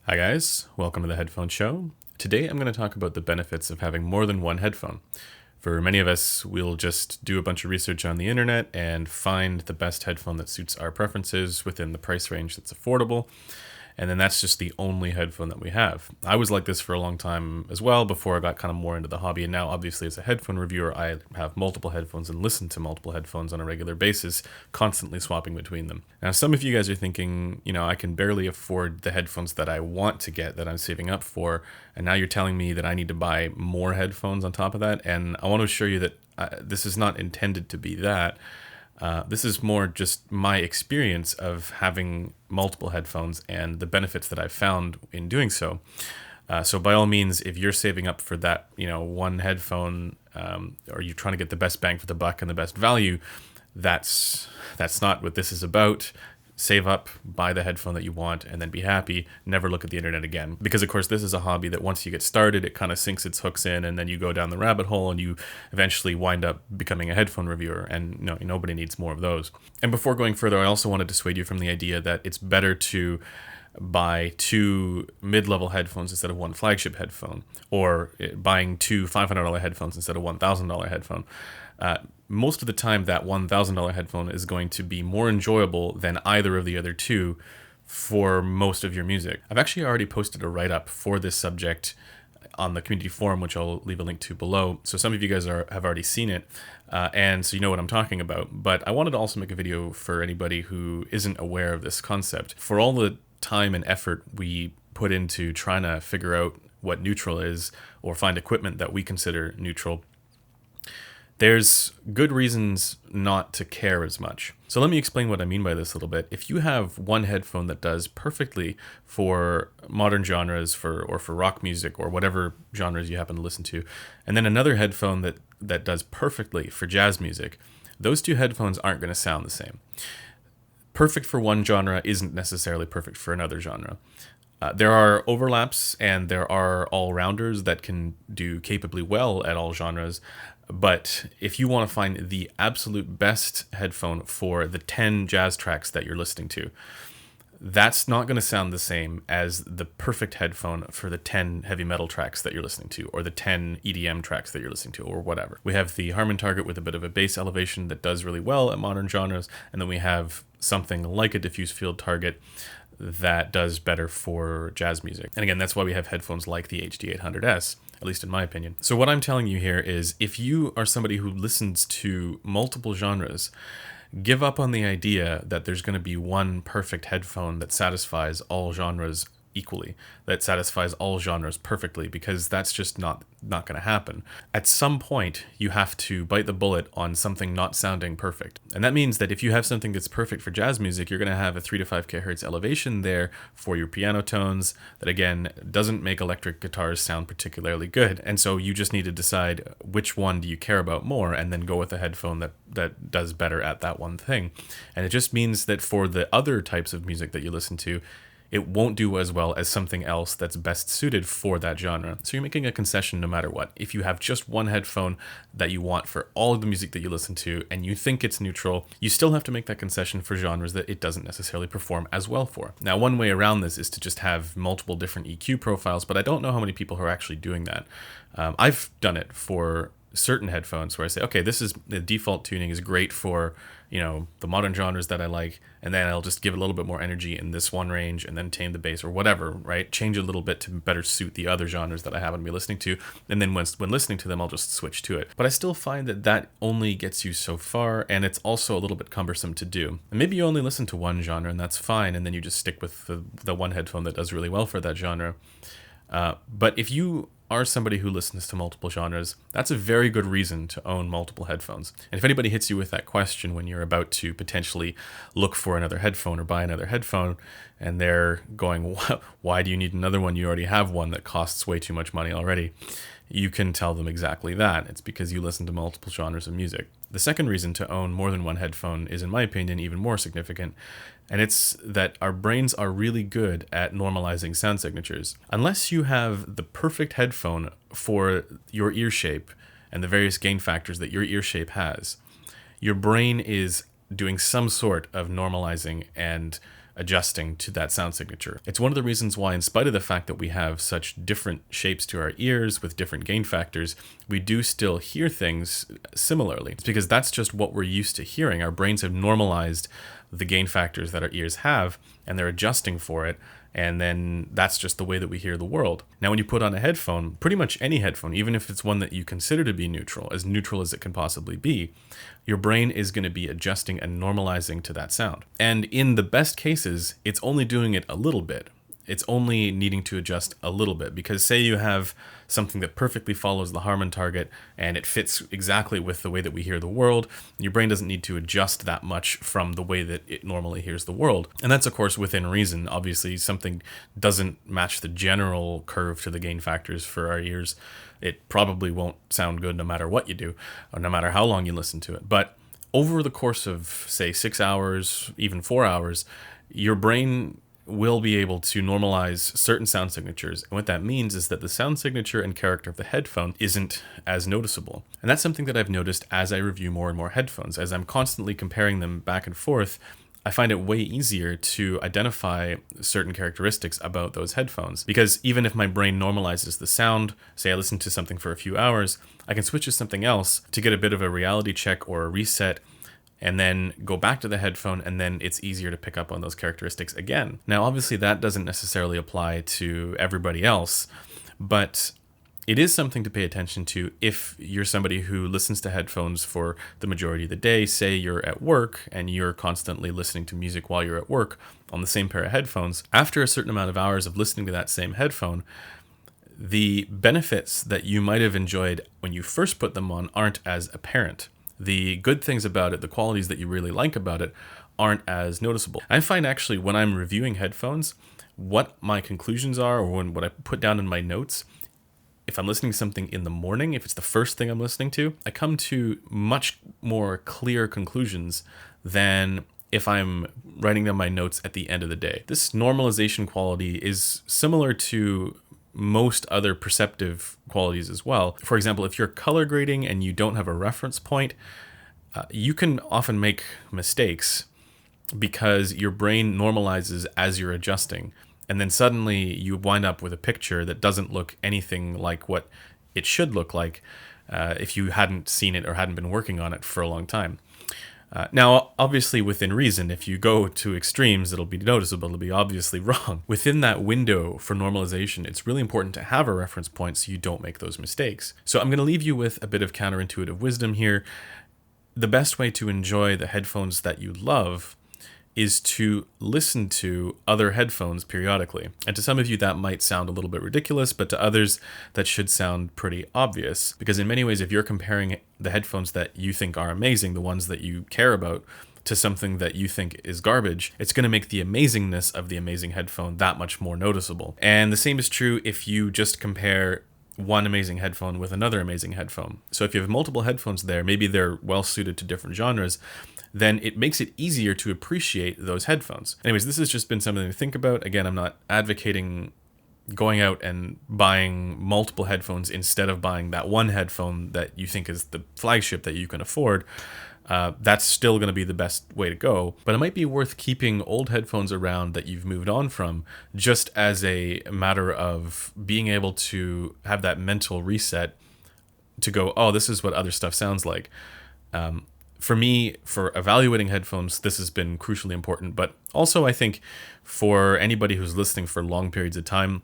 Hi guys, welcome to the Headphone Show. Today I'm going to talk about the benefits of having more than one headphone. For many of us, we'll just do a bunch of research on the internet and find the best headphone that suits our preferences within the price range that's affordable. And then that's just the only headphone that we have. I was like this for a long time as well before I got kind of more into the hobby. And now, obviously, as a headphone reviewer, I have multiple headphones and listen to multiple headphones on a regular basis, constantly swapping between them. Now, some of you guys are thinking, I can barely afford the headphones that I want to get, that I'm saving up for. And now you're telling me that I need to buy more headphones on top of that. And I want to assure you that this is not intended to be that. This is more just my experience of having multiple headphones and the benefits that I've found in doing so. So by all means, if you're saving up for that, one headphone, or you're trying to get the best bang for the buck and the best value, that's not what this is about. Save up, buy the headphone that you want, and then be happy. Never look at the internet again. Because, of course, this is a hobby that once you get started, it kind of sinks its hooks in, and then you go down the rabbit hole, and you eventually wind up becoming a headphone reviewer, and nobody needs more of those. And before going further, I also want to dissuade you from the idea that it's better to buy two mid-level headphones instead of one flagship headphone, or buying two $500 headphones instead of $1,000 headphone. Most of the time, that $1,000 headphone is going to be more enjoyable than either of the other two for most of your music. I've actually already posted a write-up for this subject on the community forum, which I'll leave a link to below. So some of you guys have already seen it, and so you know what I'm talking about. But I wanted to also make a video for anybody who isn't aware of this concept. For all the time and effort we put into trying to figure out what neutral is or find equipment that we consider neutral, there's good reasons not to care as much. So let me explain what I mean by this a little bit. If you have one headphone that does perfectly for modern genres, or for rock music, or whatever genres you happen to listen to, and then another headphone that does perfectly for jazz music, those two headphones aren't going to sound the same. Perfect for one genre isn't necessarily perfect for another genre. There are overlaps and there are all-rounders that can do capably well at all genres. But if you want to find the absolute best headphone for the 10 jazz tracks that you're listening to, that's not going to sound the same as the perfect headphone for the 10 heavy metal tracks that you're listening to, or the 10 EDM tracks that you're listening to, or whatever. We have the Harman Target with a bit of a bass elevation that does really well at modern genres, and then we have something like a diffuse field Target that does better for jazz music. And again, that's why we have headphones like the HD800S, at least in my opinion. So what I'm telling you here is, if you are somebody who listens to multiple genres, give up on the idea that there's going to be one perfect headphone that satisfies all genres equally, that satisfies all genres perfectly, because that's just not going to happen. At some point, you have to bite the bullet on something not sounding perfect. And that means that if you have something that's perfect for jazz music, you're going to have a 3 to 5 kHz elevation there for your piano tones that, again, doesn't make electric guitars sound particularly good. And so you just need to decide which one do you care about more, and then go with a headphone that does better at that one thing. And it just means that for the other types of music that you listen to, it won't do as well as something else that's best suited for that genre. So you're making a concession no matter what. If you have just one headphone that you want for all of the music that you listen to, and you think it's neutral, you still have to make that concession for genres that it doesn't necessarily perform as well for. Now, one way around this is to just have multiple different EQ profiles, but I don't know how many people are actually doing that. I've done it for certain headphones where I say, okay, this is the default tuning is great for the modern genres that I like, and then I'll just give a little bit more energy in this one range, and then tame the bass or whatever, right? Change it a little bit to better suit the other genres that I happen to be listening to, and then when listening to them, I'll just switch to it. But I still find that only gets you so far, and it's also a little bit cumbersome to do. And maybe you only listen to one genre, and that's fine, and then you just stick with the one headphone that does really well for that genre. But if you are somebody who listens to multiple genres, that's a very good reason to own multiple headphones. And if anybody hits you with that question when you're about to potentially look for another headphone or buy another headphone, and they're going, why do you need another one? You already have one that costs way too much money already. You can tell them exactly that. It's because you listen to multiple genres of music. The second reason to own more than one headphone is, in my opinion, even more significant, and it's that our brains are really good at normalizing sound signatures. Unless you have the perfect headphone for your ear shape and the various gain factors that your ear shape has, your brain is doing some sort of normalizing and adjusting to that sound signature. It's one of the reasons why, in spite of the fact that we have such different shapes to our ears with different gain factors, we do still hear things similarly. It's because that's just what we're used to hearing. Our brains have normalized the gain factors that our ears have, and they're adjusting for it. And then that's just the way that we hear the world. Now, when you put on a headphone, pretty much any headphone, even if it's one that you consider to be neutral as it can possibly be, your brain is going to be adjusting and normalizing to that sound. And in the best cases, it's only doing it a little bit. It's only needing to adjust a little bit, because say you have something that perfectly follows the Harman target and it fits exactly with the way that we hear the world, your brain doesn't need to adjust that much from the way that it normally hears the world. And that's, of course, within reason. Obviously, something doesn't match the general curve to the gain factors for our ears, it probably won't sound good no matter what you do, or no matter how long you listen to it. But over the course of, say, 6 hours, even 4 hours, your brain will be able to normalize certain sound signatures. And what that means is that the sound signature and character of the headphone isn't as noticeable. And that's something that I've noticed as I review more and more headphones. As I'm constantly comparing them back and forth, I find it way easier to identify certain characteristics about those headphones. Because even if my brain normalizes the sound, say I listen to something for a few hours, I can switch to something else to get a bit of a reality check or a reset, and then go back to the headphone, and then it's easier to pick up on those characteristics again. Now, obviously, that doesn't necessarily apply to everybody else, but it is something to pay attention to if you're somebody who listens to headphones for the majority of the day. Say you're at work and you're constantly listening to music while you're at work on the same pair of headphones. After a certain amount of hours of listening to that same headphone, the benefits that you might have enjoyed when you first put them on aren't as apparent. The good things about it, the qualities that you really like about it, aren't as noticeable. I find actually when I'm reviewing headphones, what my conclusions are, or what I put down in my notes, if I'm listening to something in the morning, if it's the first thing I'm listening to, I come to much more clear conclusions than if I'm writing down my notes at the end of the day. This normalization quality is similar to most other perceptive qualities as well. For example, if you're color grading and you don't have a reference point, you can often make mistakes because your brain normalizes as you're adjusting. And then suddenly you wind up with a picture that doesn't look anything like what it should look like if you hadn't seen it or hadn't been working on it for a long time. Now, obviously, within reason, if you go to extremes, it'll be noticeable, it'll be obviously wrong. Within that window for normalization, it's really important to have a reference point so you don't make those mistakes. So I'm going to leave you with a bit of counterintuitive wisdom here. The best way to enjoy the headphones that you love is to listen to other headphones periodically. And to some of you, that might sound a little bit ridiculous, but to others, that should sound pretty obvious. Because in many ways, if you're comparing the headphones that you think are amazing, the ones that you care about, to something that you think is garbage, it's going to make the amazingness of the amazing headphone that much more noticeable. And the same is true if you just compare one amazing headphone with another amazing headphone. So if you have multiple headphones there, maybe they're well suited to different genres, then it makes it easier to appreciate those headphones. Anyways, this has just been something to think about. Again, I'm not advocating going out and buying multiple headphones instead of buying that one headphone that you think is the flagship that you can afford. That's still going to be the best way to go, but it might be worth keeping old headphones around that you've moved on from, just as a matter of being able to have that mental reset to go, oh, this is what other stuff sounds like. For me, for evaluating headphones, this has been crucially important, but also I think for anybody who's listening for long periods of time,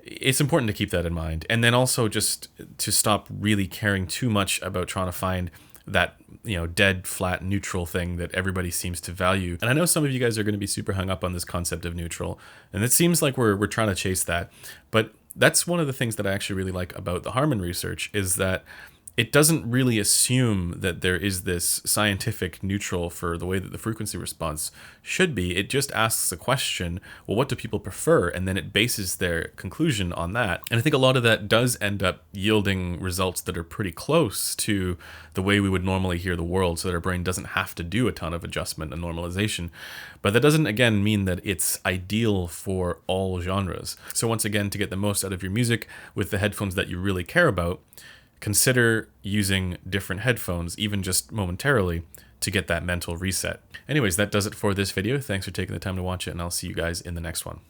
it's important to keep that in mind. And then also just to stop really caring too much about trying to find that, dead, flat, neutral thing that everybody seems to value. And I know some of you guys are going to be super hung up on this concept of neutral, and it seems like we're trying to chase that. But that's one of the things that I actually really like about the Harman research, is that it doesn't really assume that there is this scientific neutral for the way that the frequency response should be. It just asks a question, well, what do people prefer? And then it bases their conclusion on that. And I think a lot of that does end up yielding results that are pretty close to the way we would normally hear the world, so that our brain doesn't have to do a ton of adjustment and normalization. But that doesn't, again, mean that it's ideal for all genres. So once again, to get the most out of your music with the headphones that you really care about, consider using different headphones, even just momentarily, to get that mental reset. Anyways, that does it for this video. Thanks for taking the time to watch it, and I'll see you guys in the next one.